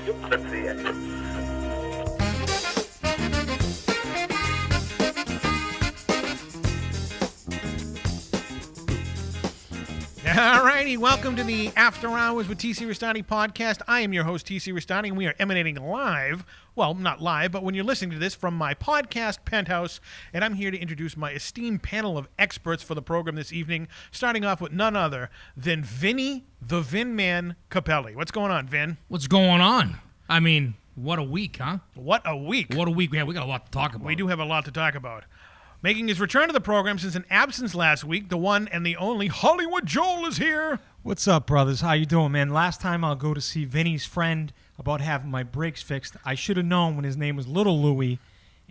You want to see it. All righty, welcome to the After Hours with TC Restani podcast. I am your host, TC Restani, and we are emanating live. Well, not live, but when you're listening to this from my podcast penthouse, and I'm here to introduce my esteemed panel of experts for the program this evening, starting off with none other than Vinny, the Vin Man Capelli. What's going on, Vin? What's going on? I mean, what a week, huh? What a week. What a week. Yeah, we got a lot to talk about. We do have a lot to talk about. Making his return to the program since an absence last week, the one and the only Hollywood Joel is here. What's up, brothers? How you doing, man? Last time I'll go to see Vinny's friend about having my brakes fixed. I should have known when his name was Little Louie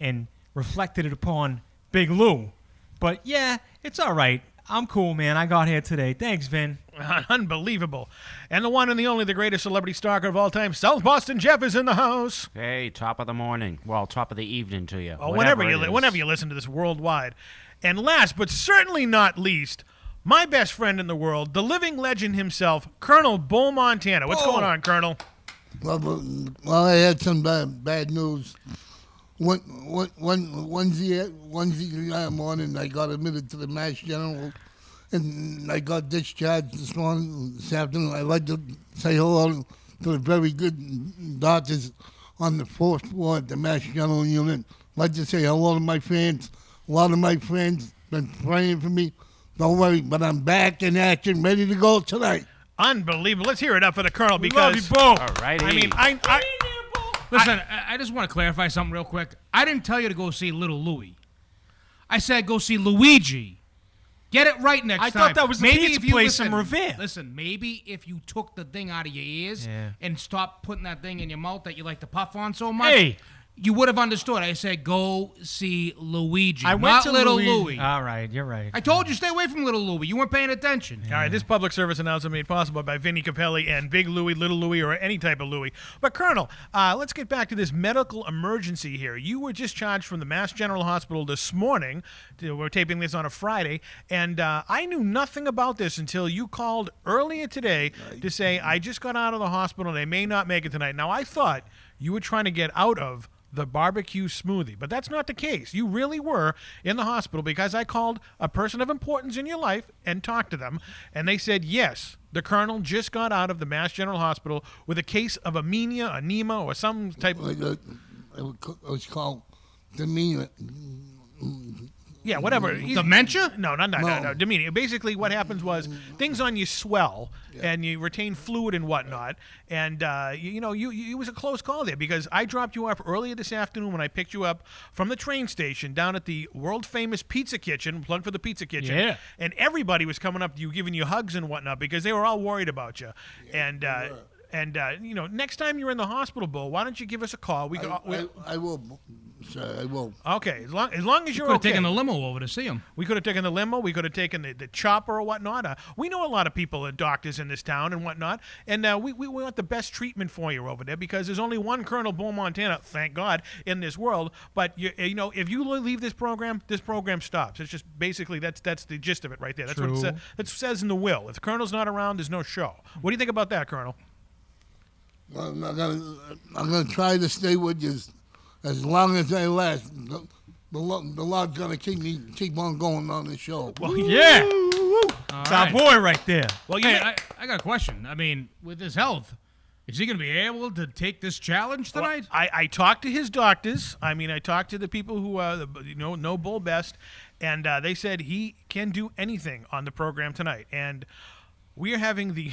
and reflected it upon Big Lou. But, yeah, it's all right. I'm cool, man. I got here today. Thanks, Vin. Unbelievable. And the one and the only, the greatest celebrity stalker of all time, South Boston Jeff is in the house. Hey, top of the morning. Well, top of the evening to you. Oh, whenever you listen to this worldwide. And last but certainly not least, my best friend in the world, the living legend himself, Colonel Bull Montana. What's going on, Colonel? Well, I had some bad news. Wednesday morning, I got admitted to the Mass General, and I got discharged this afternoon. I'd like to say hello to the very good doctors on the fourth floor at the Mass General unit. I'd like to say hello to my fans. A lot of my friends been praying for me. Don't worry, but I'm back in action, ready to go tonight. Unbelievable. Let's hear it up for the Colonel because... Love you both. All righty. I mean, Listen, I just want to clarify something real quick. I didn't tell you to go see Little Louie. I said go see Luigi. Get it right next time. I thought that was the pizza place in Revere. Listen, maybe if you took the thing out of your ears and stopped putting that thing in your mouth that you like to puff on so much, you would have understood. I said go see Luigi, not Little Louie. All right, you're right. I told you stay away from Little Louie. You weren't paying attention. All right, this public service announcement made possible by Vinny Capelli and Big Louie, Little Louie, or any type of Louie. But, Colonel, let's get back to this medical emergency here. You were discharged from the Mass General Hospital this morning. We're taping this on a Friday, and I knew nothing about this until you called earlier today to say, I just got out of the hospital and I may not make it tonight. Now, I thought you were trying to get out of the BBQ Smoothie, but that's not the case. You really were in the hospital because I called a person of importance in your life and talked to them, and they said, yes, the Colonel just got out of the Mass General Hospital with a case of anemia, or some type of... It was called dementia. Yeah, whatever. Dementia? No. Dementia. Basically, what happens was things on you swell, and you retain fluid and whatnot. And it was a close call there because I dropped you off earlier this afternoon when I picked you up from the train station down at the world famous Pizza Kitchen. Plug for the Pizza Kitchen. Yeah. And everybody was coming up to you, giving you hugs and whatnot because they were all worried about you. Yeah, And next time you're in the hospital, Bull, why don't you give us a call? I will, sir. I will. Okay, as long as you're could have okay. taken the limo over to see him. We could have taken the limo. We could have taken the chopper or whatnot. We know a lot of people, doctors in this town and whatnot, and we want the best treatment for you over there because there's only one Colonel Bull Montana, thank God, in this world. But if you leave this program stops. It's just basically that's the gist of it right there. That's True. what it says in the will. If the Colonel's not around, there's no show. What do you think about that, Colonel? I'm gonna try to stay with you as long as I last. The Lord's gonna keep on going on the show. Well, Yeah. It's our boy right there. Well, I got a question. I mean, with his health, is he going to be able to take this challenge tonight? Well, I talked to his doctors. I mean, I talked to the people who know Bull best, and they said he can do anything on the program tonight. And we are having the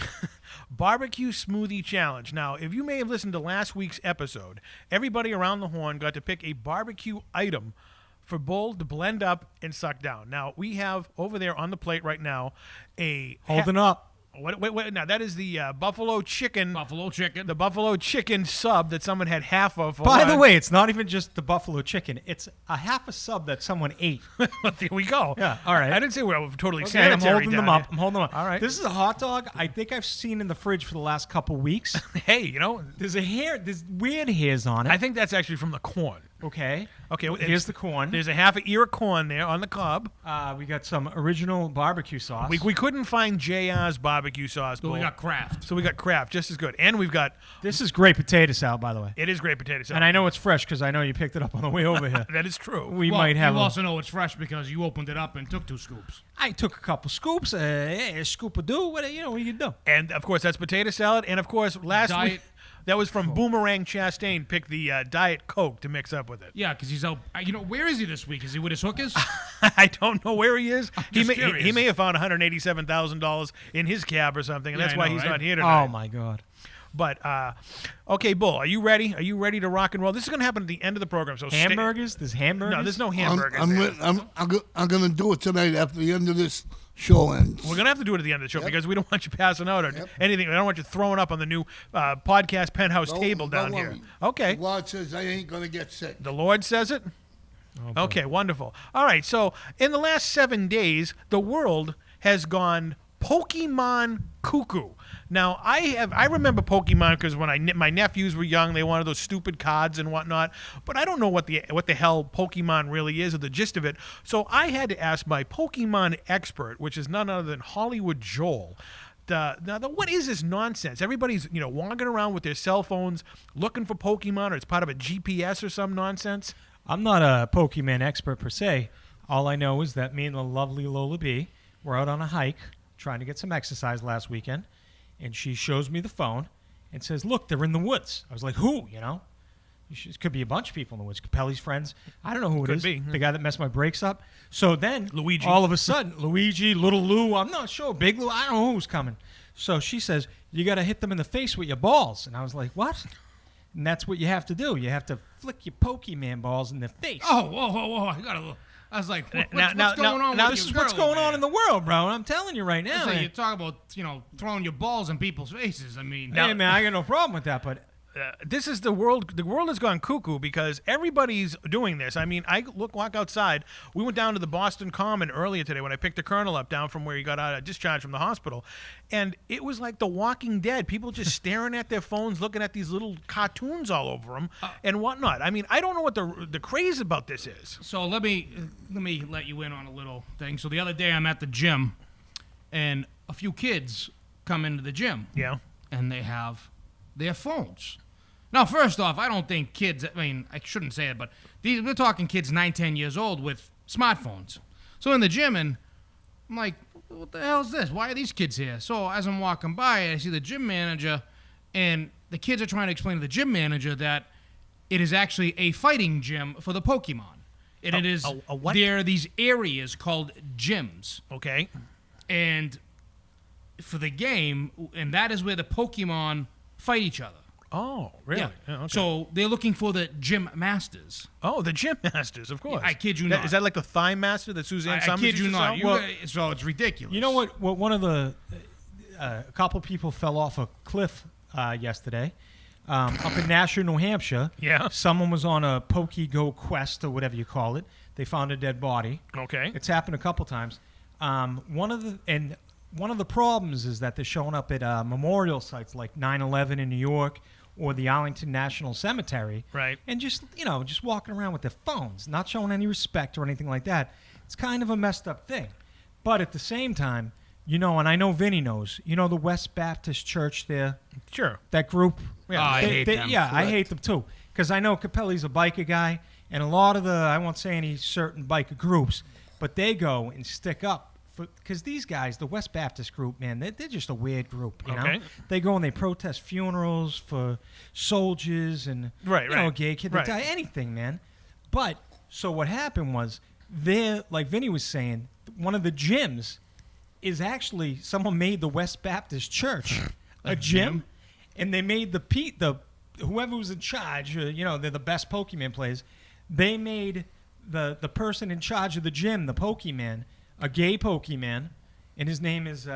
BBQ Smoothie Challenge. Now, if you may have listened to last week's episode, everybody around the horn got to pick a barbecue item for Bull to blend up and suck down. Now, we have over there on the plate right now Holding up. Wait, now that is the buffalo chicken. Buffalo chicken. The buffalo chicken sub that someone had half of. By the way, it's not even just the buffalo chicken. It's a half a sub that someone ate. There we go. Yeah, all right. I didn't say we were totally Okay, sanitary. I'm holding them up. I'm holding them up. All right. This is a hot dog I think I've seen in the fridge for the last couple weeks. Hey, There's weird hairs on it. I think that's actually from the corn. Okay. Okay. Here's the corn. There's a half an ear of corn there on the cob. We got some original barbecue sauce. We couldn't find JR's barbecue sauce. So we got Kraft. So we got Kraft, just as good. And we've got... This is great potato salad, by the way. It is great potato salad. And I know it's fresh because I know you picked it up on the way over here. That is true. We might have You also know it's fresh because you opened it up and took 2 scoops. I took a couple scoops. A scoop of do. What you can do? And, of course, that's potato salad. And, of course, last week... That was from Boomerang Chastain. Picked the Diet Coke to mix up with it. Yeah, because he's out. Where is he this week? Is he with his hookers? I don't know where he is. He curious. may have found $187,000 in his cab or something, and that's why he's not here tonight. Oh my God. But okay, Bull, are you ready? Are you ready to rock and roll? This is going to happen at the end of the program. So hamburgers? There's hamburgers? No, there's no hamburgers. I'm going to do it tonight after the end of this show ends. We're going to have to do it at the end of the show because we don't want you passing out or anything. I don't want you throwing up on the new podcast penthouse table down here. Okay. The Lord says I ain't going to get sick. The Lord says it? Okay, wonderful. All right, so in the last 7 days, the world has gone Pokemon cuckoo. Now, I remember Pokemon because when my nephews were young, they wanted those stupid cards and whatnot. But I don't know what the hell Pokemon really is or the gist of it. So I had to ask my Pokemon expert, which is none other than Hollywood Joel. What is this nonsense? Everybody's walking around with their cell phones looking for Pokemon, or it's part of a GPS or some nonsense. I'm not a Pokemon expert per se. All I know is that me and the lovely Lola B were out on a hike trying to get some exercise last weekend. And she shows me the phone and says, "Look, they're in the woods." I was like, "Who?" It could be a bunch of people in the woods. Capelli's friends. I don't know who it is. The guy that messed my brakes up. So then, Luigi. All of a sudden, Luigi, Little Lou, I'm not sure, Big Lou, I don't know who's coming. So she says, "You got to hit them in the face with your balls." And I was like, "What?" And that's what you have to do. You have to flick your Pokemon balls in the face. Oh, whoa. I was like, what's going on? Now this is what's going on in the world, bro. And I'm telling you right now. You talk about throwing your balls in people's faces. I mean, hey man, I got no problem with that, but this is the world. The world has gone cuckoo because everybody's doing this. I mean, walk outside. We went down to the Boston Common earlier today when I picked the Colonel up down from where he got out of discharge from the hospital, and it was like The Walking Dead. People just staring at their phones, looking at these little cartoons all over them and whatnot. I mean, I don't know what the craze about this is. So let me let you in on a little thing. So the other day I'm at the gym, and a few kids come into the gym. Yeah. And they have their phones. Now, first off, I don't think kids, I shouldn't say it, but we're talking kids 9, 10 years old with smartphones. So in the gym, and I'm like, what the hell is this? Why are these kids here? So as I'm walking by, I see the gym manager, and the kids are trying to explain to the gym manager that it is actually a fighting gym for the Pokemon. And it is, a what? there are these areas called gyms. Okay. And for the game, and that is where the Pokemon fight each other. Oh, really? Yeah. Yeah, okay. So they're looking for the gym masters. Oh, the gym masters, of course. I kid you not. Is that like the thigh master that Suzanne Summers I kid you used to not. sell? So it's ridiculous. You know what? One of the a couple people fell off a cliff yesterday up in Nashua, New Hampshire. Yeah. Someone was on a Poke Go quest or whatever you call it. They found a dead body. Okay. It's happened a couple times. One of the problems is that they're showing up at memorial sites like 9/11 in New York or the Arlington National Cemetery. Right. And just walking around with their phones, not showing any respect or anything like that. It's kind of a messed up thing. But at the same time, and I know Vinny knows, the West Baptist Church there? Sure. That group? Yeah, I hate them. Yeah, I hate them too. Because I know Capelli's a biker guy, and a lot of I won't say any certain biker groups, but they go and stick up. Because these guys, the West Baptist group, man, they're just a weird group, you know? They go and they protest funerals for soldiers and, gay kids, anything, man. But, so what happened was, like Vinny was saying, one of the gyms is actually, someone made the West Baptist Church a gym, and they made the whoever was in charge, they're the best Pokemon players, they made the person in charge of the gym, the Pokemon, a gay Pokemon, and his name is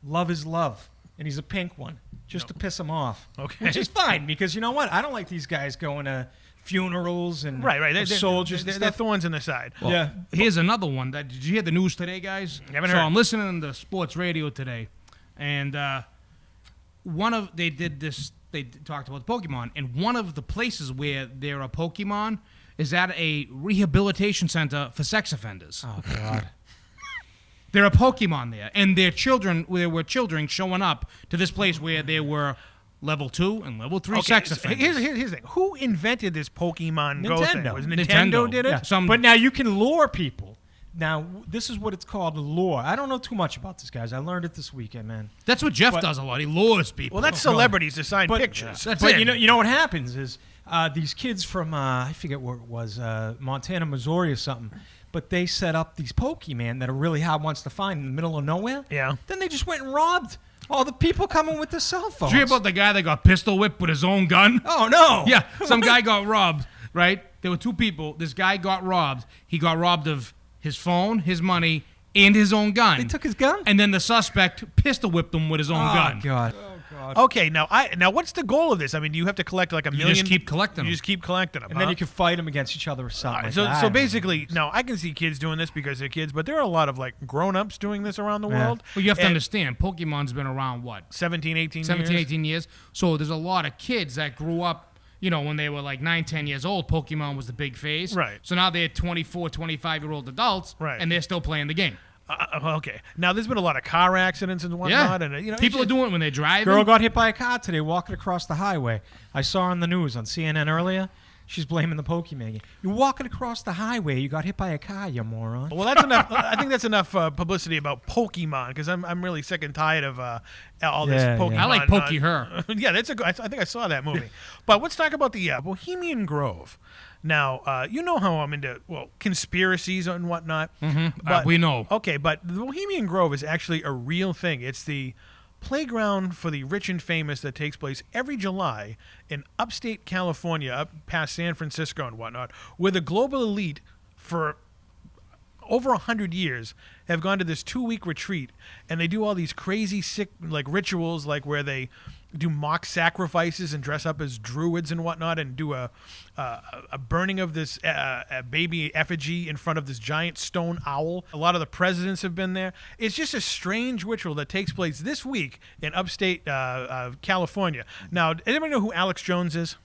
Love is Love, and he's a pink one, just to piss him off. Okay. Which is fine, because you know what? I don't like these guys going to funerals and They're soldiers. They're thorns in the side. Well, yeah. Here's another one. Did you hear the news today, guys? Haven't heard. I'm listening to sports radio today, and they they talked about Pokemon, and one of the places where there are Pokemon is at a rehabilitation center for sex offenders. Oh God. There are Pokemon there, and there were children showing up to this place where there were level 2 and level 3 sex offenders. Here's the thing. Who invented this Pokemon Go thing? Nintendo. Was Nintendo did it? Yeah. But now you can lure people. Now, this is what it's called, lure. I don't know too much about this, guys. I learned it this weekend, man. That's what Jeff does a lot. He lures people. Well, that's celebrities to sign But- pictures. That's But it. you know what happens is these kids from I forget where it was, Montana, Missouri, or something. But they set up these Pokemon that are really hard ones to find in the middle of nowhere. Yeah. Then they just went and robbed all the people coming with their cell phones. Did you hear about the guy that got pistol whipped with his own gun? Oh no! Yeah, some guy got robbed, right? There were 2 people. This guy got robbed. He got robbed of his phone, his money, and his own gun. They took his gun. And then the suspect pistol whipped him with his own gun. God. Oh God. Okay, now what's the goal of this? I mean, do you have to collect like a million? just keep collecting You them. just keep collecting them. And then you can fight them against each other or something. Like So that. so basically, now I can see kids doing this because they're kids, but there are a lot of like grown-ups doing this around the Yeah. world. Well, you have to And understand, Pokemon's been around, what, 17, 18 17, years. 18 years? So there's a lot of kids that grew up, when they were like 9, 10 years old, Pokemon was the big phase. Right. So now they're 24, 25-year-old adults, Right. and they're still playing the game. Okay. Now there's been a lot of car accidents and whatnot, and People are doing it when they're driving. Girl got hit by a car today walking across the highway. I saw her on the news on CNN earlier. She's blaming the Pokemon game. You're walking across the highway. You got hit by a car, you moron. Well, that's enough. I think that's enough publicity about Pokemon because I'm really sick and tired of all this Yeah, yeah. Pokemon. I like Pokey Her. Yeah, that's a good. I think I saw that movie. But let's talk about the Bohemian Grove. Now, you know how I'm into conspiracies and whatnot. We know. Okay, but the Bohemian Grove is actually a real thing. It's the playground for the rich and famous that takes place every July in upstate California, up past San Francisco and whatnot, where the global elite for over 100 years have gone to this 2-week retreat, and they do all these crazy sick rituals, like where they do mock sacrifices and dress up as druids and whatnot, and do a burning of this a baby effigy in front of this giant stone owl. A lot of the presidents have been there. It's just a strange ritual that takes place this week in upstate California. Now, does anybody know who Alex Jones is?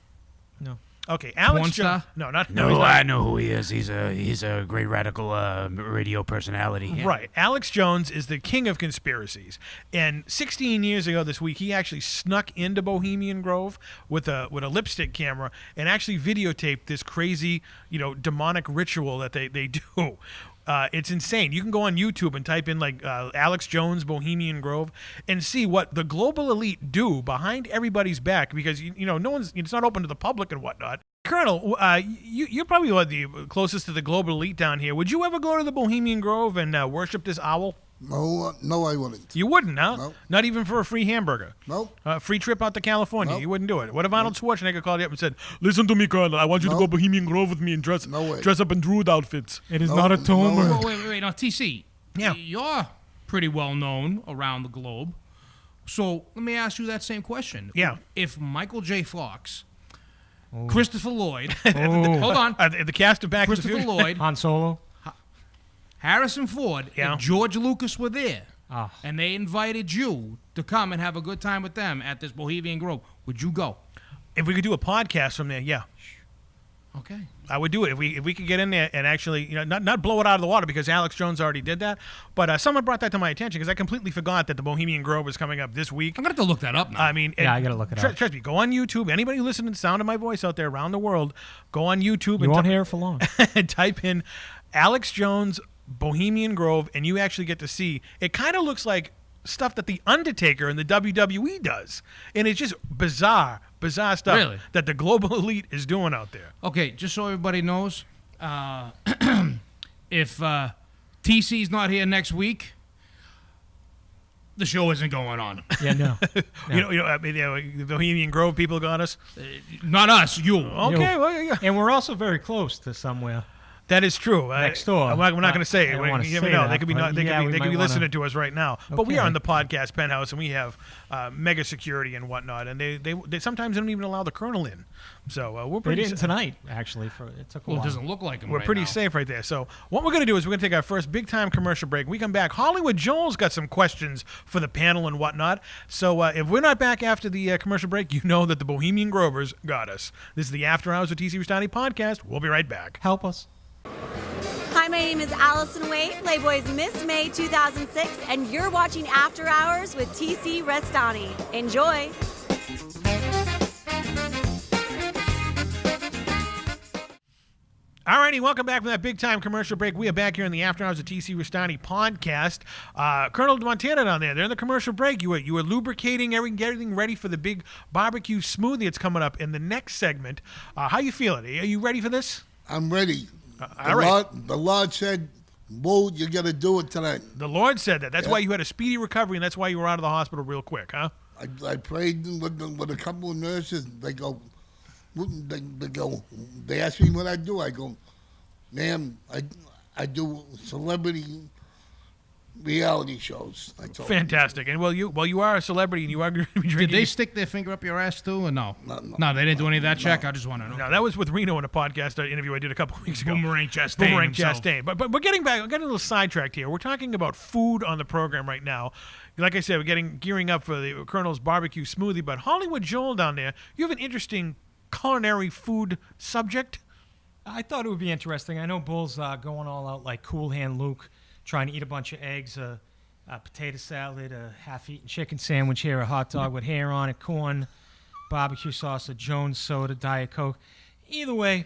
No. Okay, Alex Porn Jones. star? No, not No, he's not. I know who he is. He's a great radical radio personality. Yeah. Right. Alex Jones is the king of conspiracies. And 16 years ago this week, he actually snuck into Bohemian Grove with a lipstick camera and actually videotaped this crazy, demonic ritual that they do. It's insane. You can go on YouTube and type in Alex Jones Bohemian Grove and see what the global elite do behind everybody's back because no one's. It's not open to the public and whatnot. Colonel, you're probably the closest to the global elite down here. Would you ever go to the Bohemian Grove and worship this owl? No, I wouldn't. You wouldn't, huh? No. Not even for a free hamburger. No. Free trip out to California. No. You wouldn't do it. What if Arnold Schwarzenegger called you up and said, "Listen to me, Colonel. I want you to No. go Bohemian Grove with me and dress No way. dress up in druid outfits." It is No, not a no tumor. way. Oh, wait. Now, TC. Yeah. You're pretty well known around the globe. So let me ask you that same question. Yeah. If Michael J. Fox, Christopher Lloyd, Oh. hold on, The cast of Back to the Christopher Future. Lloyd, Han Solo. Harrison Ford, Yeah. and George Lucas were there, Ah. and they invited you to come and have a good time with them at this Bohemian Grove, would you go? If we could do a podcast from there, yeah. Okay. I would do it if we could get in there and actually, not blow it out of the water because Alex Jones already did that. But someone brought that to my attention because I completely forgot that the Bohemian Grove was coming up this week. I'm going to have to look that up now. I mean, Yeah, I gotta look it up. Trust me, go on YouTube. Anybody listening to the sound of my voice out there around the world, go on YouTube You and won't hear it for long. and type in Alex Jones Bohemian Grove, and you actually get to see. It kind of looks like stuff that the Undertaker in the WWE does, and it's just bizarre stuff Really? that the global elite is doing out there. Okay, just so everybody knows, if TC's not here next week, the show isn't going on. Yeah, no. The Bohemian Grove people got us. Not us, you. Okay, well, yeah. And we're also very close to somewhere. That is true. Next door. We're not going to say I it. don't wanna You never say know. that, They could be but they yeah, we could be might listening wanna- to us right now. But we Okay. are in the podcast penthouse, and we have mega security and whatnot. And they sometimes don't even allow the colonel in. So we're They pretty. didn't tonight, actually. It took a Well, it while. doesn't look like him. We're right pretty now. safe right there. So what we're going to do is we're going to take our first big-time commercial break. We come back. Hollywood Joel's got some questions for the panel and whatnot. So if we're not back after the commercial break, you know that the Bohemian Grovers got us. This is the After Hours with TC Restani podcast. We'll be right back. Help us. Hi, my name is Allison Wade, Playboy's Miss May 2006, and you're watching After Hours with TC Restani. Enjoy. Alrighty, welcome back from that big-time commercial break. We are back here in the After Hours of TC Restani podcast. Colonel Montana down there, they're in the commercial break. You were lubricating getting ready for the big barbecue smoothie that's coming up in the next segment. How you feeling? Are you ready for this? I'm ready. All right. The Lord said, "Whoa, you got to do it tonight." The Lord said that. That's Yeah. why you had a speedy recovery, and that's why you were out of the hospital real quick, huh? I prayed with a couple of nurses. They go, they asked me what I do. I go, "Ma'am, I do celebrity reality shows." I told them. Fantastic. And you are a celebrity, and you are going to be Did drinking. they stick their finger up your ass too, or no? No. They didn't do any of that check. I just want to know. No, that was with Reno in a podcast interview I did a couple of weeks ago. Boomerang Chastain Boomerang himself. Chastain. But we're getting back. We're getting a little sidetracked here. We're talking about food on the program right now. Like I said, we're gearing up for the Colonel's barbecue smoothie. But Hollywood Joel down there, you have an interesting culinary food subject. I thought it would be interesting. I know Bull's going all out like Cool Hand Luke, trying to eat a bunch of eggs, a potato salad, a half-eaten chicken sandwich here, a hot dog with hair on it, corn, barbecue sauce, a Jones soda, Diet Coke. Either way,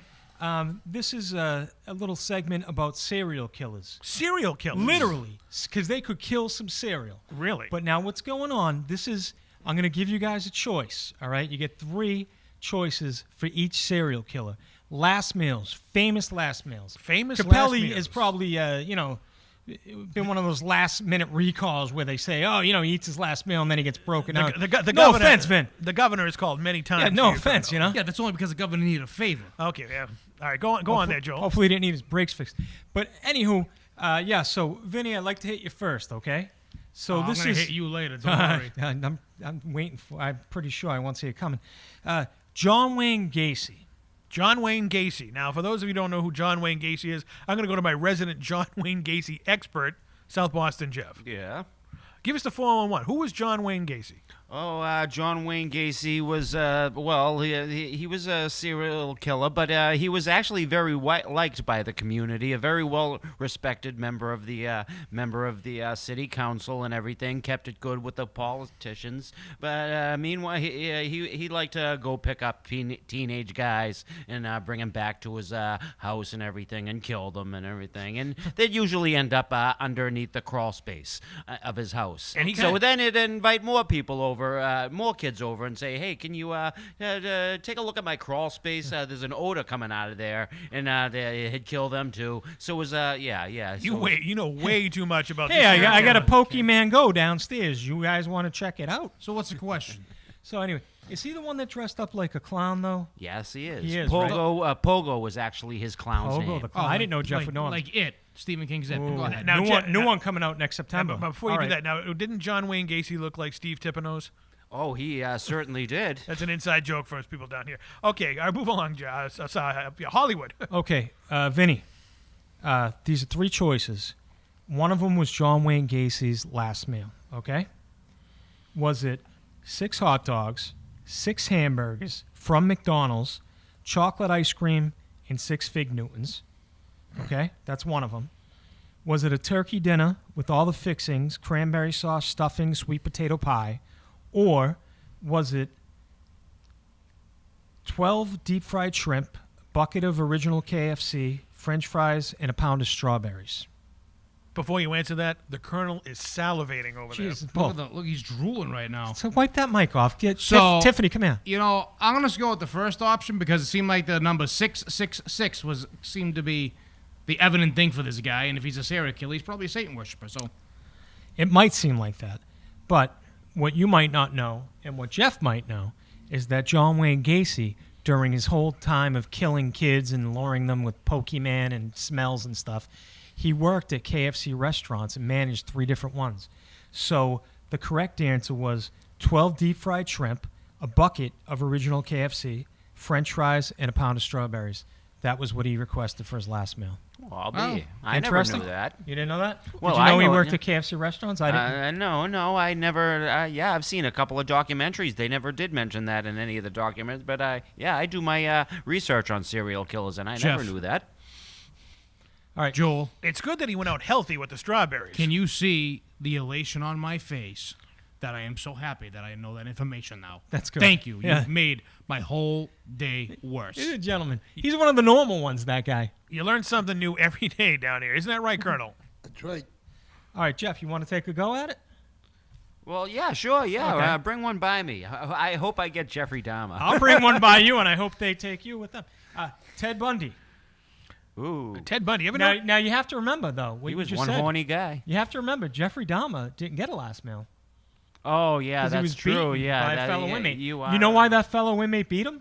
this is a little segment about serial killers. Serial killers. Literally, because they could kill some cereal. Really? But now what's going on, I'm going to give you guys a choice, all right? You get 3 choices for each serial killer. Last meals, famous last meals. Famous last Capelli meals. is probably, been one of those last-minute recalls where they say, he eats his last meal and then he gets broken out. The No governor, offense, Vin. The governor is called many times. Yeah, no for offense, Colonel. Yeah, that's only because the governor needed a favor. Okay, yeah. All right, go on there, Joel. Hopefully he didn't need his brakes fixed. But anywho, so Vinny, I'd like to hit you first, okay? So I'm this gonna is hit you later. Don't worry. I'm waiting for. I'm pretty sure I won't see it coming. John Wayne Gacy. John Wayne Gacy. Now, for those of you who don't know who John Wayne Gacy is, I'm going to go to my resident John Wayne Gacy expert, South Boston Jeff. Yeah. Give us the 411. Who was John Wayne Gacy? John Wayne Gacy was, he was a serial killer, but he was actually very liked by the community, a very well-respected member of the city council and everything, kept it good with the politicians. But meanwhile, he liked to go pick up teenage guys and bring them back to his house and everything and kill them and everything. And they'd usually end up underneath the crawl space of his house. And So then he'd invite more people over, more kids over, and say, "Hey, can you take a look at my crawl space? There's an odor coming out of there," and he'd kill them too. So it was, yeah. You know way too much about this. Hey, I got a serial killer. Pokemon Go downstairs. You guys want to check it out? So what's the question? So anyway, is he the one that dressed up like a clown though? Yes, he is. He is, right? Pogo was actually his clown's Pogo name. the clown. I didn't know Jeff like, would know him. Like It, Stephen King's It. Ooh. Go ahead. Now, new Jeff- one coming out next September. But before you All do right. that, now, didn't John Wayne Gacy look like Steve Tippenose? Oh, he certainly did. That's an inside joke for us people down here. Okay, I move along, Hollywood. Okay, Vinny. These are 3 choices. One of them was John Wayne Gacy's last meal. Okay. Was it 6 hot dogs, 6 hamburgers from McDonald's, chocolate ice cream, and 6 Fig Newtons? Okay, that's one of them. Was it a turkey dinner with all the fixings, cranberry sauce, stuffing, sweet potato pie? Or was it 12 deep-fried shrimp, a bucket of original KFC, French fries, and a pound of strawberries? Before you answer that, the Colonel is salivating over there. Jesus, Look, he's drooling right now. So wipe that mic off. So- Tiffany, come here. You know, I'm gonna go with the first option because it seemed like the number 666 seemed to be the evident thing for this guy, and if he's a serial killer, he's probably a Satan worshiper. So It might seem like that, but what you might not know and what Jeff might know is that John Wayne Gacy during his whole time of killing kids and luring them with Pokemon and smells and stuff, he worked at KFC restaurants and managed 3 different ones. So the correct answer was 12 deep-fried shrimp, a bucket of original KFC, French fries, and a pound of strawberries. That was what he requested for his last meal. Well, I'll be. Oh, I never interesting. knew that. You didn't know that? Well, Did you know I he know it, worked yeah. at KFC restaurants? I didn't. No, I never. Yeah, I've seen a couple of documentaries. They never did mention that in any of the documents. But yeah, I do my research on serial killers, and I Jeff. never knew that. All right, Joel, It's good that he went out healthy with the strawberries. can you see the elation on my face that I am so happy that I know that information now? That's good. Thank you. Yeah. You've made my whole day worse. He's a gentleman. He's one of the normal ones, that guy. You learn something new every day down here. Isn't that right, Colonel? That's right. All right, Jeff, you want to take a go at it? Well, yeah, sure, yeah. Okay. Bring one by me. I hope I get Jeffrey Dahmer. I'll bring one by you, and I hope they take you with them. Ted Bundy. Ooh, Ted Bundy. You ever know? Now you have to remember, though, what he you was just one said. horny guy. You have to remember, Jeffrey Dahmer didn't get a last meal. Oh, yeah, 'Cause he that's was true. beaten Yeah, by a that- fellow yeah, inmate. You, You know why that fellow inmate beat him?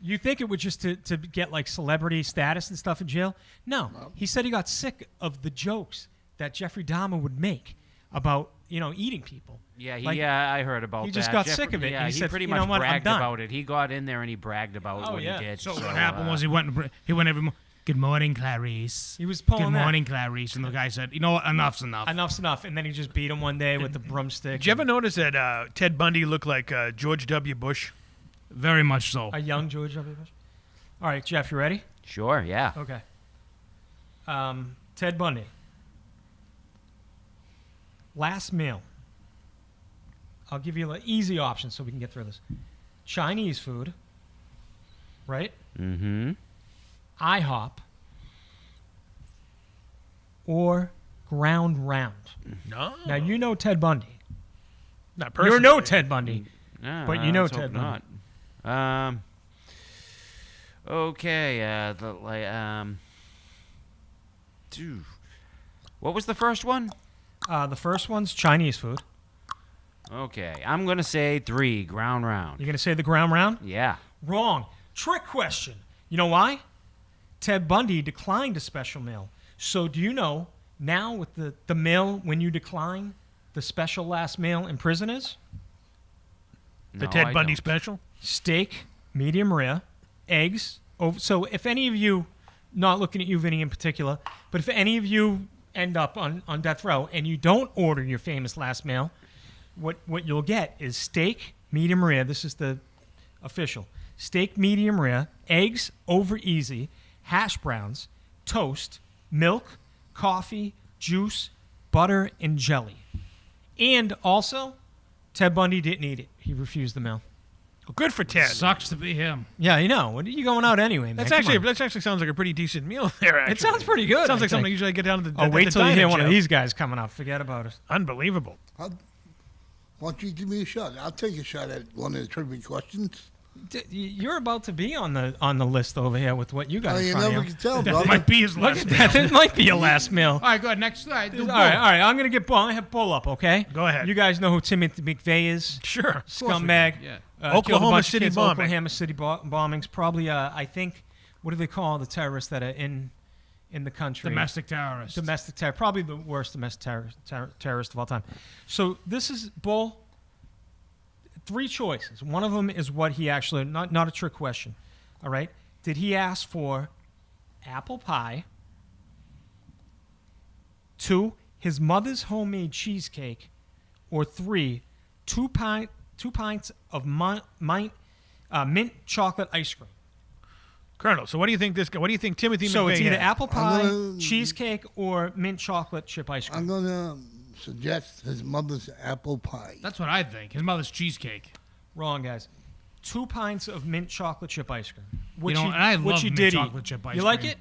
You think it was just to get like celebrity status and stuff in jail? No. He said he got sick of the jokes that Jeffrey Dahmer would make about, eating people. Yeah, Like, I heard about that. he just got sick of it, Yeah, and he said, pretty "You know much what, I'm bragged done." about it. He got in there and he bragged about Oh, what yeah. he did. So what happened was he went every morning. Good morning, Clarice. He was pulling Good that. morning, Clarice. And the guy said, you know what? Enough's enough. Enough's enough. And then he just beat him one day with the broomstick. Did you ever notice that Ted Bundy looked like George W. Bush? Very much so. A young George W. Bush? All right, Jeff, you ready? Sure, yeah. Okay. Ted Bundy. Last meal. I'll give you an easy option so we can get through this. Chinese food, right? Mm-hmm. IHOP, or ground round. No. Now, you know Ted Bundy. Not You personally. know Ted Bundy. Yeah, But you know let's hope Ted Bundy. not. Okay. Dude. What was the first one? The first one's Chinese food. Okay, I'm gonna say 3 ground round. You're going to say the ground round? Yeah. Wrong. Trick question. You know why? Ted Bundy declined a special meal. So do you know now with the meal when you decline, the special last meal in prison is? The No, Ted I Bundy don't. special? Steak, medium rare, eggs. So if any of you, not looking at you, Vinny, in particular, but if any of you end up on death row and you don't order your famous last meal, what you'll get is steak, medium rare. This is the official. Steak, medium rare, eggs over easy, hash browns, toast, milk, coffee, juice, butter, and jelly. And also, Ted Bundy didn't eat it. He refused the meal. Well, good for Ted. Sucks to be him. Yeah, you know. What are you going out anyway, man? That's Come actually on. that actually sounds like a pretty decent meal there. Actually. It sounds pretty good. Sounds I like something think. usually I get down to the. Oh, at wait the till you diner, hear one of Jeff. these guys coming up. Forget about it. Unbelievable. Why don't you give me a shot? I'll take a shot at one of the trivia questions. You're about to be on the list over here with what you got Oh, in you front never of can you. tell, That brother. might be his Look last at name. that. It might be your last meal. All right, go ahead. Next slide. Do All bull. right. I'm gonna get bull. I have bull up. Okay. Go ahead. You guys know who Timothy McVeigh is? Sure. Scumbag. Yeah. Killed a Oklahoma bunch of City kids, bombing. Oklahoma City bombings. Probably. I think. What do they call the terrorists that are in the country? Domestic terrorist. Domestic terror. Probably the worst domestic terrorist of all time. So this is bull. 3 choices. One of them is what he actually, not a trick question. All right. Did he ask for apple pie? 2, his mother's homemade cheesecake, or 3, 2 pints of mint chocolate ice cream. Colonel, so what do you think this guy? What do you think Timothy So McVeigh it's either had? apple pie, gonna- cheesecake, or mint chocolate chip ice cream. I'm going to suggest his mother's apple pie. That's what I think. His mother's cheesecake. Wrong, guys. 2 pints of mint chocolate chip ice cream. Which know, you, and I which love you mint did chocolate eat. chip ice You like cream. it?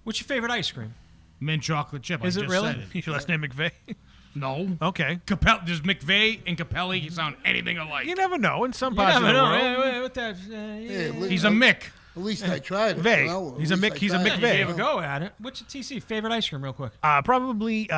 What's your favorite ice cream? Mint chocolate chip. Is I it just really? said Your last name McVeigh? it. No. Okay. Does McVeigh and Capelli sound anything alike? You never know. In some You parts of never the know. world, Yeah, what that, yeah. He's a Mick. At least I tried it. Vay. you know, at He's a least Mick- I he's a tried McVay. it, You you gave a know. go at it. What's your TC favorite ice cream, real quick? probably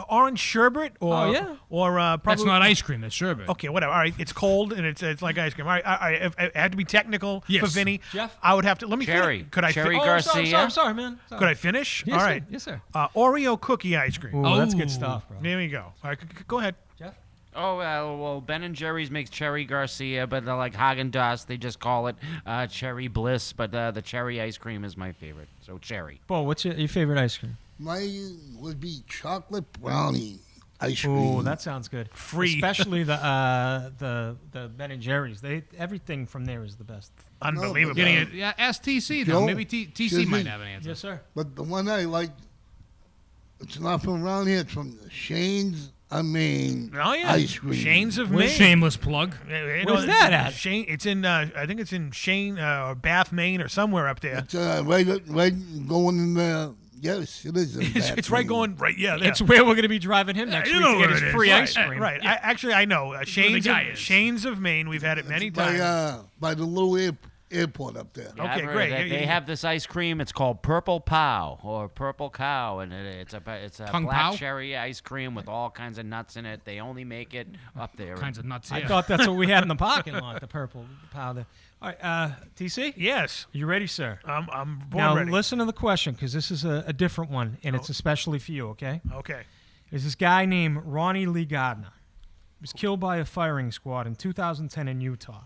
orange sherbet or Oh, yeah. or probably That's not ice cream. That's sherbet. Okay, whatever. All right, it's cold and it's like ice cream. All right, if I had to be technical for Yes. Vinny, Jeff? I would have to let me Cherry. Finish. Could I? Cherry Oh, Garcia. I'm sorry, man. Sorry. Could I finish? Yes, All sir. right. Yes, sir. Oreo cookie ice cream. Ooh, that's good Ooh. stuff, bro. There we go. All right, go ahead. Jeff? Oh, well, Ben and Jerry's makes Cherry Garcia, but like Haagen-Dazs, they just call it Cherry Bliss, but the cherry ice cream is my favorite, so cherry. Bo, what's your favorite ice cream? Mine would be chocolate brownie ice cream. Oh, that sounds good. Free. Especially the Ben and Jerry's. Everything from there is the best. Unbelievable. Getting it. Yeah, ask TC though. Joe, Maybe TC excuse might me. have an answer. Yes, sir. But the one I like, it's not from around here. It's from Shane's. Oh yeah, ice cream. Shane's of Maine. Shameless plug. Where's that at? Shane. It's in. I think it's in Shane or Bath, Maine, or somewhere up there. It's right going in the. Yes, it is. It's right going right. Yeah, there. It's where we're going to be driving him next You week know to get what his it is. free Right, ice cream. Right. I know. Shane's of Maine. We've had it many times. By the little airport up there. Yeah, Okay, I've heard great. that They have this ice cream. It's called Purple Pow or Purple Cow, and it's a Kung black Pao? cherry ice cream with all kinds of nuts in it. They only make it up there. Kinds of nuts. I Yeah. thought that's what we had in the parking lot, the purple powder. All right, TC? Yes, You ready, sir? I'm born Now, ready. listen to the question, because this is a different one, and it's especially for you, okay? Okay. There's this guy named Ronnie Lee Gardner. He was killed by a firing squad in 2010 in Utah.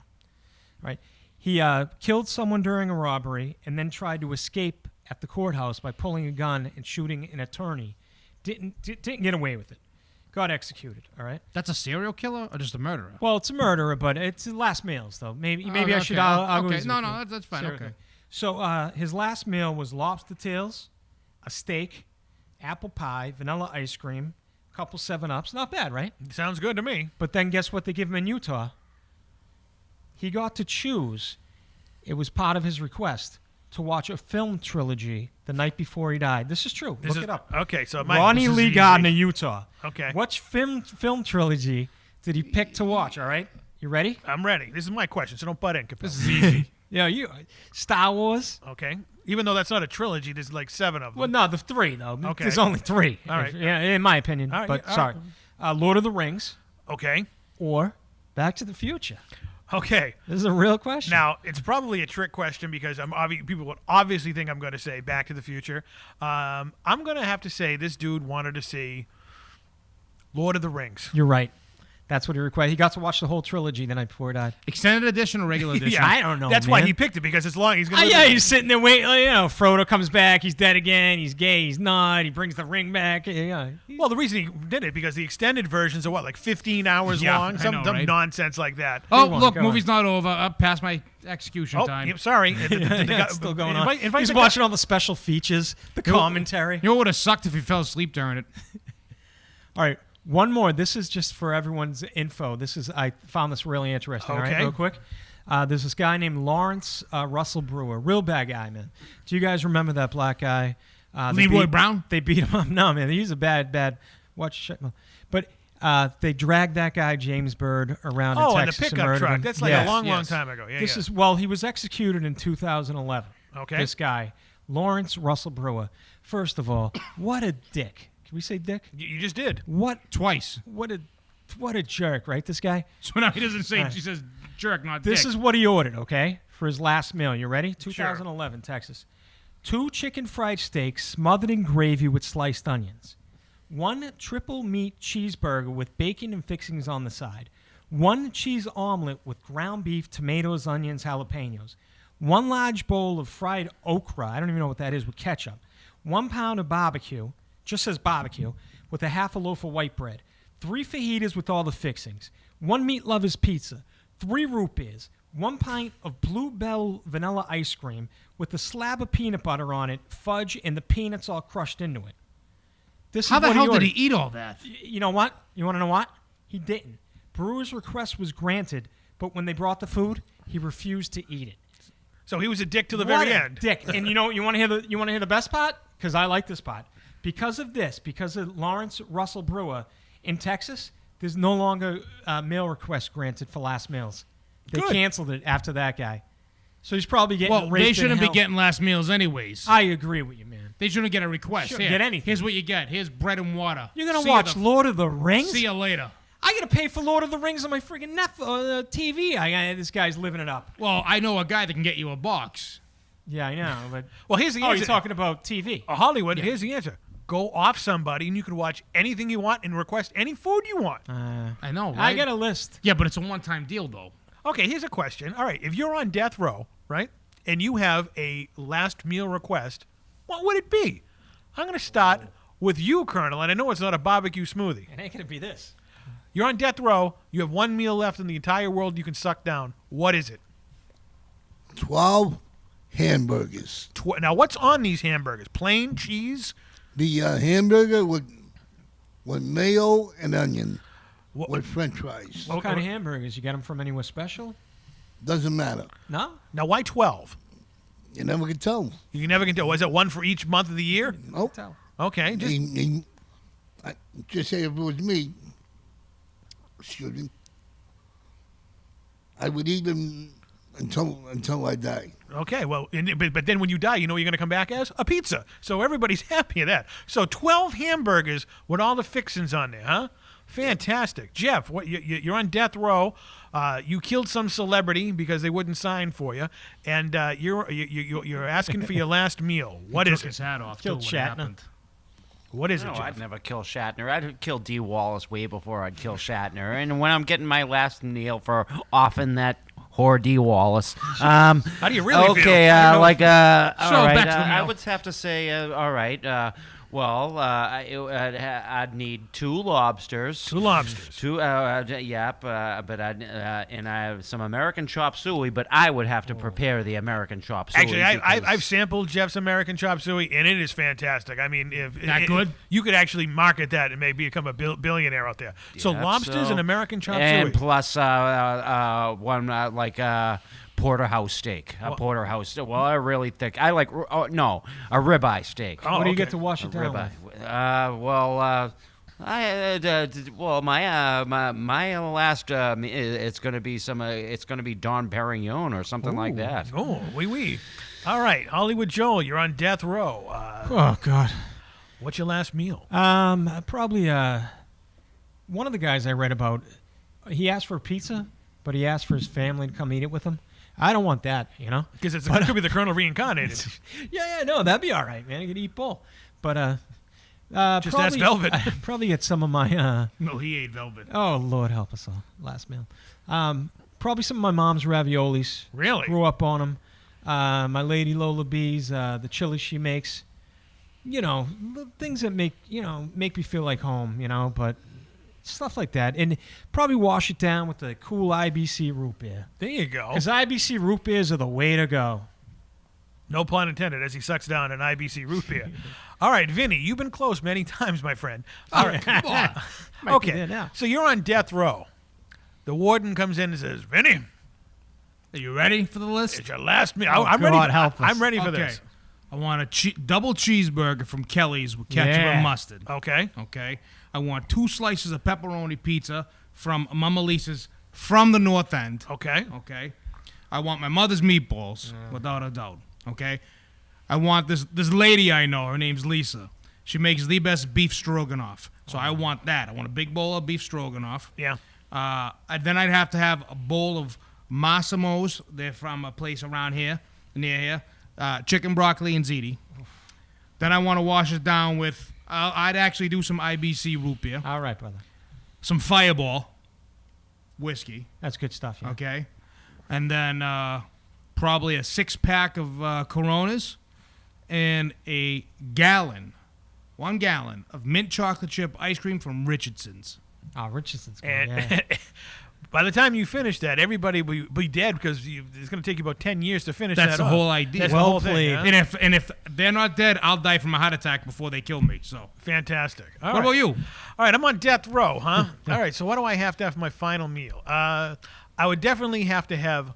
Right? He killed someone during a robbery and then tried to escape at the courthouse by pulling a gun and shooting an attorney. Didn't get away with it. Got executed, all right? That's a serial killer or just a murderer? Well, it's a murderer, but it's the last meals, though. Maybe I should. Okay. I'll go Okay. with No, you. no, that's fine. Serial Okay. killer. So his last meal was lobster tails, a steak, apple pie, vanilla ice cream, a couple 7-Ups. Not bad, right? Sounds good to me. But then guess what they give him in Utah? He got to choose. It was part of his request to watch a film trilogy the night before he died. This is true. This Look is, it up. Okay, so Ronnie this is Lee easy. Gardner, Utah. Okay. What film trilogy did he pick to watch? All right, you ready? I'm ready. This is my question, so don't butt in, Capel. This is easy. Yeah, Star Wars. Okay. Even though that's not a trilogy, there's like 7 of them. Well, no, the 3 though. Okay. There's only 3. All right. Yeah, in my opinion. All right, But yeah, all sorry, Lord of the Rings Okay. or Back to the Future. Okay. This is a real question. Now, it's probably a trick question because people would obviously think I'm going to say Back to the Future. I'm going to have to say this dude wanted to see Lord of the Rings. You're right. That's what he requested. He got to watch the whole trilogy the night before he died. Extended edition or regular edition? I don't know. That's why man. he picked it, because it's long. He's going to Yeah, he's sitting there waiting. Frodo comes back. He's dead again. He's gay. He's not. He brings the ring back. Yeah. Well, the reason he did it because the extended versions are like 15 hours Yeah, long, I some know, right? nonsense like that. Oh, Go on, look, go movie's not over. Up past my execution Oh, time. yeah, sorry. The guy- It's still going on. invite He's the watching all the special features, the commentary. You know what would have sucked if he fell asleep during it? All right, one more. This is just for everyone's info. I found this really interesting. All right, Okay. real quick. There's this guy named Lawrence Russell Brewer, real bad guy, man. Do you guys remember that black guy? Leroy Brown? They beat him up. No, man, he's a bad. Watch your shit. But they dragged that guy James Byrd around in Oh, in the Texas and pickup murdered truck. him. That's like Yes. a long yes. time ago. Yeah, This yeah. is he was executed in 2011. Okay. This guy, Lawrence Russell Brewer. First of all, what a dick. Can we say dick? You just did. Twice. What a jerk, right? This guy. So now he doesn't say, Right. she says jerk, not This dick. is what he ordered, okay? For his last meal. You ready? 2011, Texas. 2 chicken fried steaks smothered in gravy with sliced onions. 1 triple meat cheeseburger with bacon and fixings on the side. 1 cheese omelet with ground beef, tomatoes, onions, jalapenos. 1 large bowl of fried okra. I don't even know what that is, with ketchup. 1 pound of barbecue. Just says barbecue. With a half a loaf of white bread. 3 fajitas with all the fixings. 1 meat lover's pizza. 3 root beers. 1 pint of Bluebell vanilla ice cream with a slab of peanut butter on it, fudge, and the peanuts all crushed into it. This How is the what hell did ordered. he eat all that? You know what? You want to know what? He didn't. Brewer's request was granted, but when they brought the food, he refused to eat it. So he was a dick to the What very a end. dick. And you want to hear the best part? Because I like this part. Because of this, because of Lawrence Russell Brewer in Texas, there's no longer meal requests granted for last meals. They Good. canceled it after that guy. So he's probably getting Well, raped they in shouldn't be hell. getting last meals anyways. I agree with you, man. They shouldn't get a request. Shouldn't Here, get anything. Here's what you get. Here's bread and water. You're gonna See watch you Lord of the Rings? See you later. I gotta pay for Lord of the Rings on my freaking TV. This guy's living it up. Well, I know a guy that can get you a box. Yeah, I know. But Well, here's the oh, answer. you're talking about TV. Hollywood, here's the answer. Go off somebody, and you can watch anything you want and request any food you want. I know, right? I got a list. Yeah, but it's a one-time deal, though. Okay, here's a question. All right, if you're on death row, right, and you have a last meal request, what would it be? I'm going to start with you, Colonel, and I know it's not a barbecue smoothie. It ain't gonna be this. You're on death row. You have one meal left in the entire world you can suck down. What is it? 12 hamburgers. Now, what's on these hamburgers? Plain cheese? The hamburger with mayo and onion What- with French fries. What kind of hamburgers? You got them from anywhere special? Doesn't matter. No. Now, why 12? You never can tell. You never can tell. Was it one for each month of the year? Nope. Tell. Okay, Just say if it was me, excuse me, I would eat them until I die. Okay, well, but then when you die, you know what you're going to come back as? A pizza. So everybody's happy at that. So 12 hamburgers with all the fixins on there, huh? Fantastic. Jeff, what you're on death row. You killed some celebrity because they wouldn't sign for you, and you're asking for your last meal. What is Took his it? hat off. Killed too, what Shatner. happened. What is it, No, Jeff? I'd never kill Shatner. I'd kill D. Wallace way before I'd kill Shatner. And when I'm getting my last meal for offing that whore D. Wallace, How do you really feel? okay, I don't know. all right, back to the I meal. would have to say, all right. Well, I'd need 2 lobsters. 2 lobsters. But and I have some American chop suey, but I would have to prepare the American chop suey. Actually, because- I've sampled Jeff's American chop suey, and it is fantastic. I mean, if Good? you could actually market that and maybe become a billionaire out there. So Yeah, lobsters so- and American chop and suey. plus one porterhouse steak, a porterhouse. Well, a really thick. I like a ribeye steak. Oh, What do you okay. get to wash it down Ribeye. with? My last it's gonna be it's gonna be Don Perignon or something like that. Oh, wee. All right, Hollywood Joel, you're on death row. Oh God. What's your last meal? Probably one of the guys I read about. He asked for pizza, but he asked for his family to come eat it with him. I don't want that, you know. Because it could be the Colonel reincarnated. Yeah, no, that'd be all right, man. I could eat both. But Just ask Velvet. Probably get some of my. No, he ate velvet. Oh Lord, help us all. Last meal. Probably some of my mom's raviolis. Really? Grew up on them. My lady Lola B's, the chili she makes. You know, the things that make me feel like home. You know, but stuff like that, and probably wash it down with the cool IBC root beer. There you go. Because IBC root beers are the way to go. No pun intended, as he sucks down an IBC root beer. All right, Vinny, you've been close many times, my friend. All right, come on. Might be Okay, there now. so you're on death row. The warden comes in and says, "Vinny, Are you ready for the list? it's your last meal." Oh, I'm God, ready. help us. I'm ready for Okay. this. I want a double cheeseburger from Kelly's with ketchup Yeah. and mustard. Okay. Okay. I want 2 slices of pepperoni pizza from Mama Lisa's from the North End. Okay. Okay. I want my mother's meatballs, without a doubt. Okay. I want this lady I know. Her name's Lisa. She makes the best beef stroganoff. So I want that. I want a big bowl of beef stroganoff. Yeah. Then I'd have to have a bowl of Massimo's. They're from a place around here, near here. Chicken, broccoli, and ziti. Then I want to wash it down with, I'd actually do some IBC root beer, All right, brother. some Fireball whiskey, That's good stuff. Yeah. okay? And then probably a 6-pack of Coronas and a gallon, 1 gallon of mint chocolate chip ice cream from Richardson's. Oh, Richardson's good. And Yeah. by the time you finish that, everybody will be dead because it's going to take you about 10 years to finish that. That's the off. whole idea. That's Well the whole thing. played. Huh? And if they're not dead, I'll die from a heart attack before they kill me. So, Fantastic. All what right. about you? All right, I'm on death row, huh? All right, so what do I have to have for my final meal? I would definitely have to have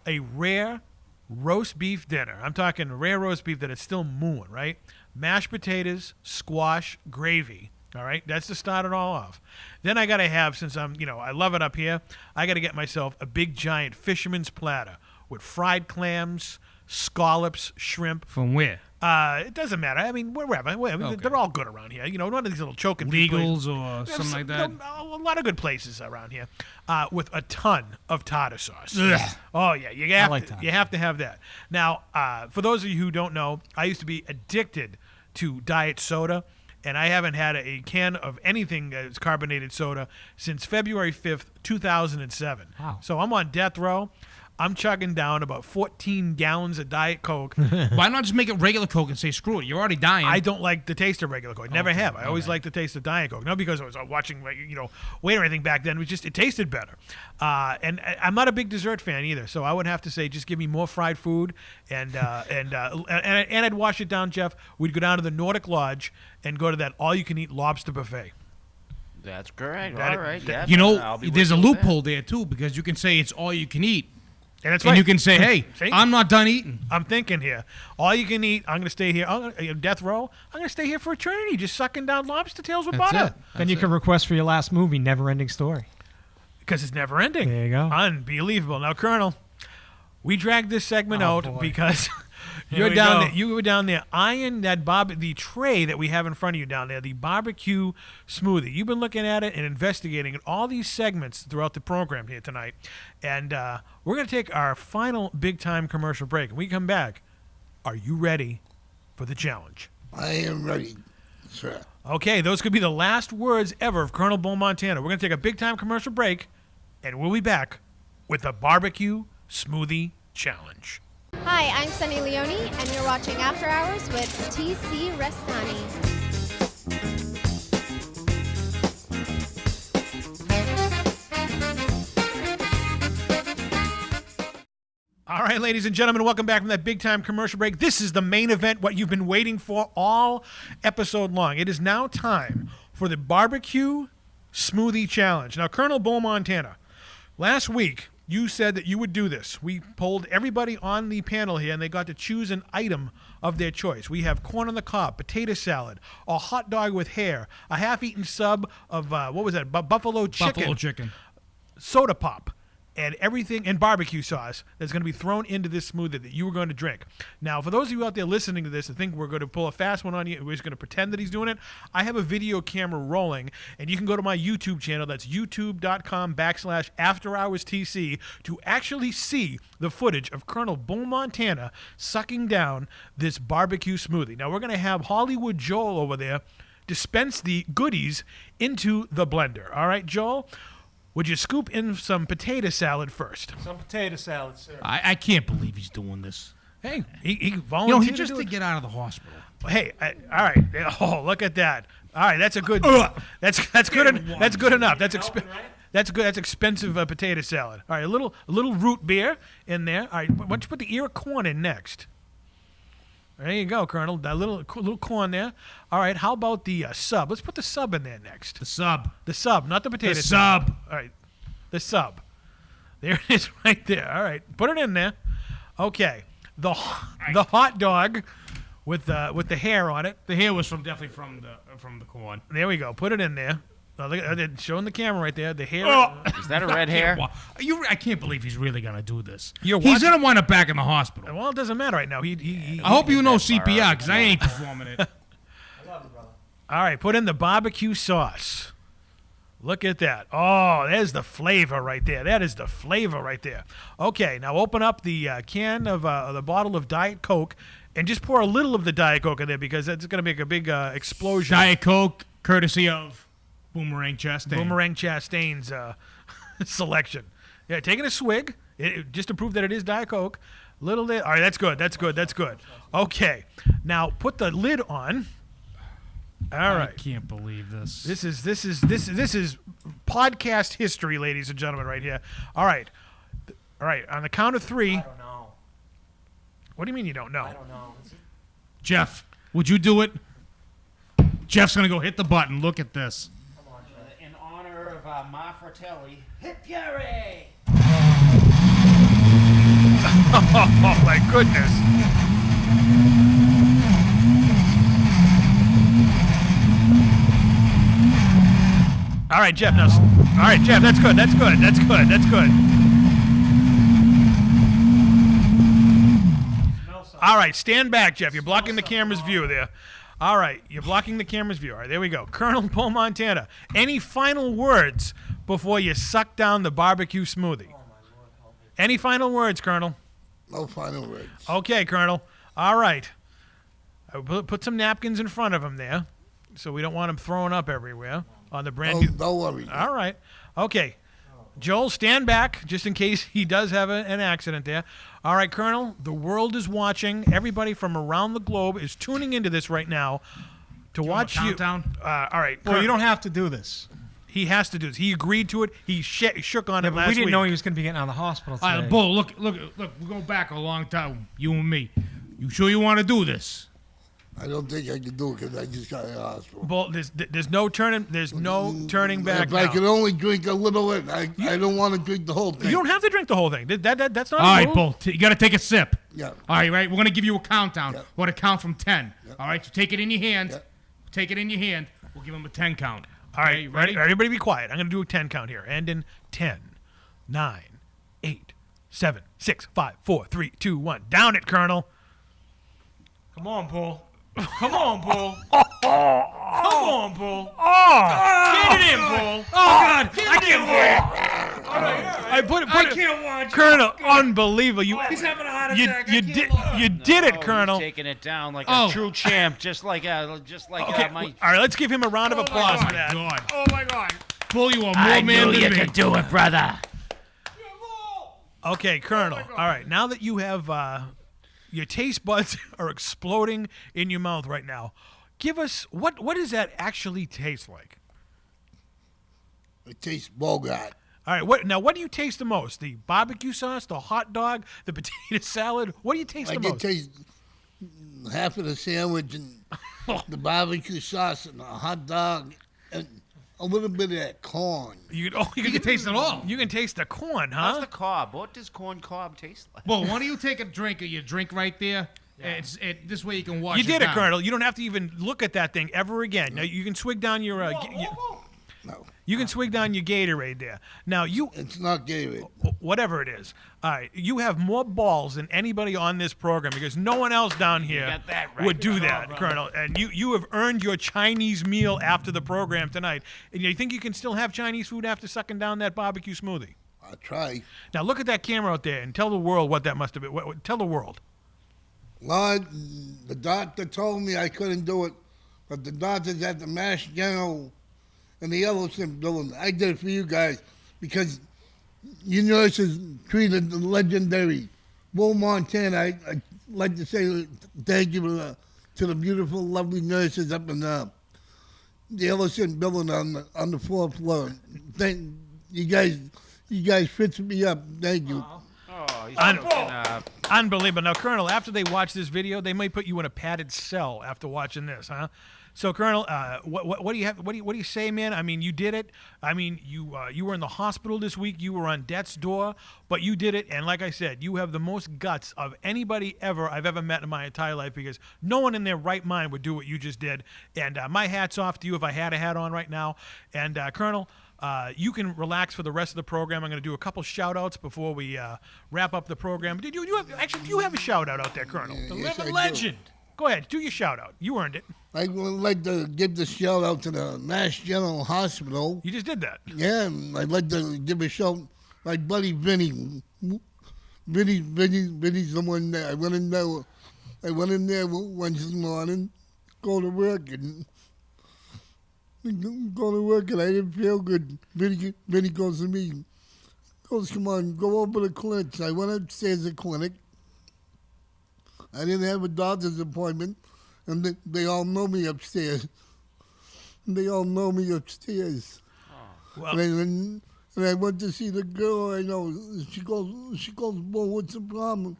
a rare roast beef dinner. I'm talking rare roast beef that it's still mooing, right? Mashed potatoes, squash, gravy. All right, that's to start it all off. Then I got to have, since I love it up here, I got to get myself a big giant fisherman's platter with fried clams, scallops, shrimp. From where? It doesn't matter. I mean, wherever. They're all good around here. You know, one of these little choking Legals places. or something like that. A lot of good places around here with a ton of tartar sauce. Ugh. Oh, yeah. You have to have that. Now, for those of you who don't know, I used to be addicted to diet soda, and I haven't had a can of anything that's carbonated soda since February 5th, 2007. Wow. So I'm on death row. I'm chugging down about 14 gallons of Diet Coke. Why not just make it regular Coke and say, screw it, you're already dying. I don't like the taste of regular Coke. Never have. I always okay. liked the taste of Diet Coke. Not because I was watching, weight or anything back then. It was just, it tasted better. And I'm not a big dessert fan either. So I would have to say, just give me more fried food. And I'd wash it down, Jeff. We'd go down to the Nordic Lodge and go to that all-you-can-eat lobster buffet. That's correct. That- All right. Yeah, You I'll know, be there's a with you with that. loophole there, too, because you can say it's all you can eat. And that's And right. you can say, hey, See? I'm not done eating. I'm thinking here. All you can eat. I'm going to stay here. Death row. I'm going to stay here for eternity, just sucking down lobster tails with That's butter. it. Then you can request for your last movie, Never Ending Story. Because it's never ending. There you go. Unbelievable. Now, Colonel, we dragged this segment Oh, out boy. because Here we go. you were down there eyeing the tray that we have in front of you down there, the BBQ Smoothie. You've been looking at it and investigating all these segments throughout the program here tonight. And we're going to take our final big-time commercial break. When we come back, are you ready for the challenge? I am ready, sir. Okay, those could be the last words ever of Colonel Bull Montana. We're going to take a big-time commercial break, and we'll be back with the BBQ Smoothie Challenge. Hi, I'm Sunny Leone, and you're watching After Hours with TC Restani. All right, ladies and gentlemen, welcome back from that big-time commercial break. This is the main event, what you've been waiting for all episode long. It is now time for the BBQ Smoothie Challenge. Now, Colonel Bull Montana, last week you said that you would do this. We polled everybody on the panel here, and they got to choose an item of their choice. We have corn on the cob, potato salad, a hot dog with hair, a half-eaten sub of, buffalo chicken. Buffalo chicken. Soda pop, and everything, and barbecue sauce that's going to be thrown into this smoothie that you were going to drink. Now, for those of you out there listening to this and think we're going to pull a fast one on you, we're just going to pretend that he's doing it, I have a video camera rolling, and you can go to my YouTube channel. That's youtube.com/AfterHoursTC to actually see the footage of Colonel Bull Montana sucking down this barbecue smoothie. Now, we're going to have Hollywood Joel over there dispense the goodies into the blender. All right, Joel? Would you scoop in some potato salad first? Some potato salad, sir. I can't believe he's doing this. Hey, he You volunteered know, he just to to do it. get out of the hospital. Hey, all right. Oh, look at that. All right, that's a good. That's good. That's good enough. That's That's good. That's expensive potato salad. All right, a little root beer in there. All right, why don't you put the ear of corn in next? There you go, Colonel. That little corn there. All right, how about the sub? Let's put the sub in there next. The sub. The sub, not the potato The salad. sub. All right, the sub. There it is right there. All right, put it in there. Okay, the hot dog with the hair on it. The hair was definitely from the corn. There we go. Put it in there. Look, showing the camera right there. The hair. Is that a red hair? I can't believe he's really gonna do this. You're He's watching- gonna wind up back in the hospital. Well, it doesn't matter right now. He I hope you know that far CPR out. because I ain't performing it. All right, put in the barbecue sauce. Look at that. Oh, there's the flavor right there. That is the flavor right there. Okay, now open up the can of the bottle of Diet Coke and just pour a little of the Diet Coke in there because that's going to make a big explosion. Diet Coke, courtesy of Boomerang Chastain. Boomerang Chastain's selection. Yeah, taking a swig just to prove that it is Diet Coke. Little bit. All right, that's good. That's good. That's good. Okay, now put the lid on. All I right. can't believe this. This is podcast history, ladies and gentlemen, right here. All right. All right. On the count of three. I don't know. What do you mean you don't know? I don't know. Jeff, would you do it? Jeff's gonna go hit the button. Look at this. In honor of Ma Fratelli, hit Fury! Oh my goodness. All right, Jeff. Now, all right, Jeff. That's good. That's good. That's good. That's good. All right, stand back, Jeff. You're blocking the camera's view there. All right, you're blocking the camera's view. All right, there we go. Colonel Paul Montana, any final words before you suck down the barbecue smoothie? Any final words, Colonel? No final words. Okay, Colonel. All right. Put some napkins in front of him there, so we don't want him throwing up everywhere on the brand new. Don't worry. All right. Okay. Joel, stand back just in case he does have an accident there. All right, Colonel, the world is watching. Everybody from around the globe is tuning into this right now to watch you. Countdown? All right. Well, you don't have to do this. He has to do this. He agreed to it. He shook on it But last we didn't week. know he was going to be getting out of the hospital today. All right, Bull, look, we go back a long time, you and me. You sure you want to do this? I don't think I can do it because I just got in the hospital. Well, there's no turning. There's no turning back. If I now. can only drink a little bit, I don't want to drink the whole thing. You don't have to drink the whole thing. That's not. All a right, rule. Bull, you got to take a sip. Yeah. All right, right? We're going to give you a countdown. Yeah. We're going to count from 10. Yeah. All right, so take it in your hand. Yeah. Take it in your hand. We'll give him a 10 count. All right, Okay, ready? Everybody be quiet. I'm going to do a 10 count here. And in 10, 9, 8, 7, 6, 5, 4, 3, 2, 1. Down it, Colonel. Come on, Bull. Come on, Bull. Come on, Bull. Get it in, Bull. Oh, God. I can't I put I it. can't watch. Colonel, unbelievable. He's having a heart You, attack. you did you did it, Colonel. He's taking it down like Oh. a true champ, just like Okay, my. all right, let's give him a round of applause for that. God. Oh, my God. Bull, you are more I man knew than you me. could do it, brother. Okay, Colonel. All right, now that you have your taste buds are exploding in your mouth right now, give us what does that actually taste like? It tastes Bogart. All right, what do you taste the most? The barbecue sauce, the hot dog, the potato salad? What do you taste I the can most? taste half of the sandwich and the barbecue sauce and the hot dog and a little bit of that corn. You can taste it all. You can taste the corn, How's huh? the cob? What does corn cob taste like? Bull, why don't you take a drink of your drink right there? This way you can wash You did it, down. Colonel. You don't have to even look at that thing ever again. Now you can swig down your No, you can swig down your Gatorade there. Now you it's not Gatorade. whatever it is. All right, you have more balls than anybody on this program because no one else down here got that right. would do that, Colonel. And you have earned your Chinese meal after the program tonight. And you think you can still have Chinese food after sucking down that barbecue smoothie? I'll try. Now look at that camera out there and tell the world what that must have been. Tell the world. Lord, the doctor told me I couldn't do it, but the doctors at the Mass General and the Yellowstone building, I did it for you guys because you nurses treated the legendary Bull Montana. I'd like to say thank you to the beautiful, lovely nurses up in the Yellowstone building on the fourth floor. Thank you guys. You guys fixed me up. Thank you. Oh, he's Un- joking up. Unbelievable. Now, Colonel, after they watch this video, they might put you in a padded cell after watching this, huh? So, Colonel, what do you have? What do you say, man? I mean, you did it. I mean, you were in the hospital this week. You were on death's door, but you did it. And like I said, you have the most guts of anybody I've ever met in my entire life because no one in their right mind would do what you just did. And my hat's off to you if I had a hat on right now. And Colonel, you can relax for the rest of the program. I'm going to do a couple shout-outs before we wrap up the program. Do you have a shout-out out there, Colonel? The Living legend. Go ahead. Do your shout-out. You earned it. I would like to give the shout out to the Mass General Hospital. You just did that. Yeah, and I'd like to give a shout. My buddy Vinny. Vinny's the one that I went in there Wednesday morning, go to work and I didn't feel good. Vinny goes to me, come on, go over to clinic. So I went upstairs to clinic. I didn't have a doctor's appointment, and they all know me upstairs. Well, And I went to see the girl I know. She goes, well, what's the problem?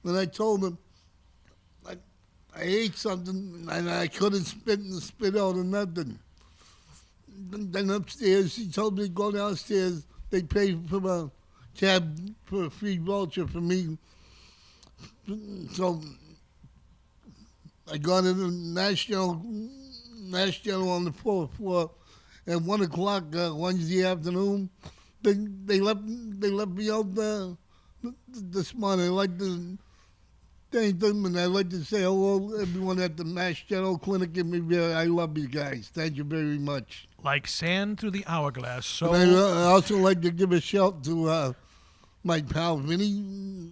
And I told her, I ate something and I couldn't spit out or nothing. Then upstairs, she told me to go downstairs. They paid for a cab for a free voucher for me. So I got in the National on the fourth floor at 1 o'clock Wednesday afternoon. They left me out there this morning. Thank them, and I'd like to say hello to everyone at the Mass General Clinic in Revere. I love you guys. Thank you very much. Like sand through the hourglass. So And I also like to give a shout to my pal Vinny.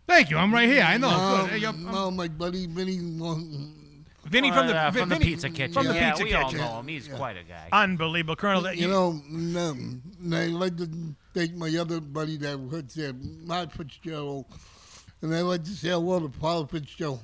Thank you. I'm right here. I know. Good. Hey, My buddy Vinny. Vinny from the from the Vinny- pizza kitchen. From the yeah, pizza we all kitchen. know him. He's quite a guy. Unbelievable, Colonel. That You know, and I'd like to thank my other buddy that works there, Mark Fitzgerald. And I'd like to say hello to Paul Fitzgerald.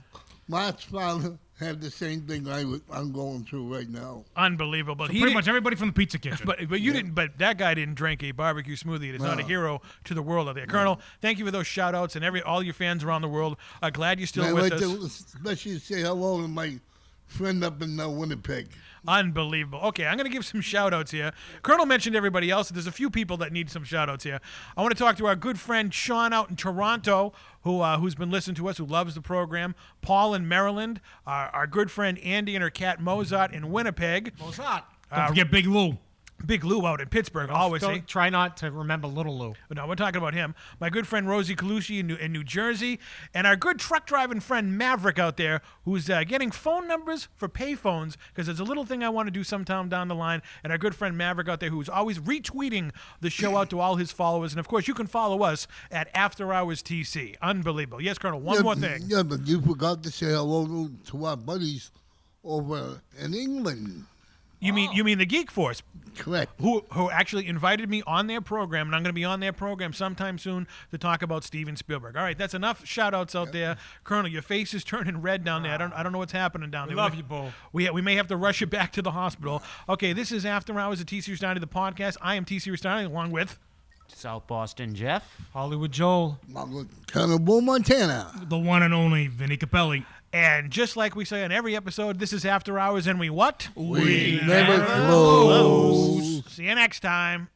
Mark's father had the same thing I'm going through right now. Unbelievable. So He pretty didn't- much everybody from the pizza kitchen. But you didn't. But that guy didn't drink a barbecue smoothie. It is not a hero to the world out there. Colonel, thank you for those shout outs and all your fans around the world. Glad you're still And I'd with like us. to especially say hello to my friend up in Winnipeg. Unbelievable. Okay, I'm going to give some shout outs here. Colonel mentioned everybody else. There's a few people that need some shout outs here. I want to talk to our good friend Sean out in Toronto, who's been listening to us, who loves the program. Paul in Maryland. Our good friend Andy and her cat Mozart in Winnipeg. Mozart. Don't forget Big Lou. Big Lou out in Pittsburgh, always. Don't try not to remember Little Lou. No, we're talking about him. My good friend Rosie Kalushi in New Jersey, and our good truck driving friend Maverick out there, who's getting phone numbers for payphones, because there's a little thing I want to do sometime down the line. And our good friend Maverick out there, who's always retweeting the show out to all his followers. And of course, you can follow us at After Hours TC. Unbelievable. Yes, Colonel. One more thing. Yeah, but you forgot to say hello to our buddies over in England. You mean the Geek Force? Correct. Who actually invited me on their program, and I'm going to be on their program sometime soon to talk about Steven Spielberg. All right, that's enough shout-outs out there. Colonel, your face is turning red down there. I don't know what's happening down We there. love you, Bo. We may have to rush you back to the hospital. Okay, this is After Hours of TC Restani, the podcast. I am TC Restani, along with... South Boston Jeff. Hollywood Joel. Cannibal Montana. The one and only Vinny Capelli. And just like we say on every episode, this is After Hours, and we what? We never close. See you next time.